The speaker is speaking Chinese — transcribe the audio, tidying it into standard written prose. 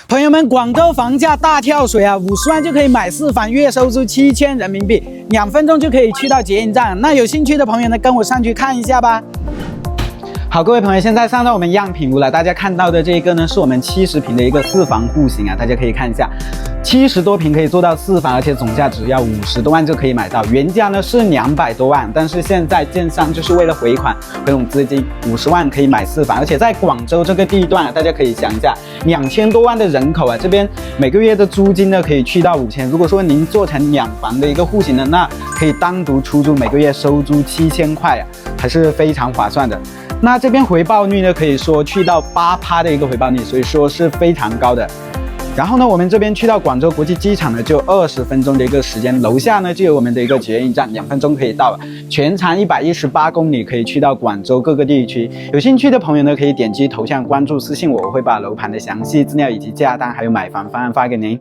朋友们，广州房价大跳水啊，50万就可以买4房，月收入7000人民币，2分钟就可以去到捷运站。那有兴趣的朋友呢，跟我上去看一下吧。好，各位朋友，现在上到我们样品屋了。大家看到的这个呢，是我们70平的一个4房户型啊，大家可以看一下，70多平可以做到4房，而且总价只要50多万就可以买到。原价呢是200多万，但是现在建商就是为了回款回笼资金，50万可以买4房，而且在广州这个地段啊，大家可以想一下，2000多万的人口啊，这边每个月的租金呢可以去到5000。如果说您做成2房的一个户型呢，那可以单独出租，每个月收租7000块啊，还是非常划算的。那这边回报率呢，可以说去到8%的一个回报率，所以说是非常高的。然后呢，我们这边去到广州国际机场呢，就20分钟的一个时间，楼下呢就有我们的一个捷运站，2分钟可以到了。全长118公里，可以去到广州各个地区。有兴趣的朋友呢，可以点击头像关注私信我，我会把楼盘的详细资料以及价单还有买房方案发给您。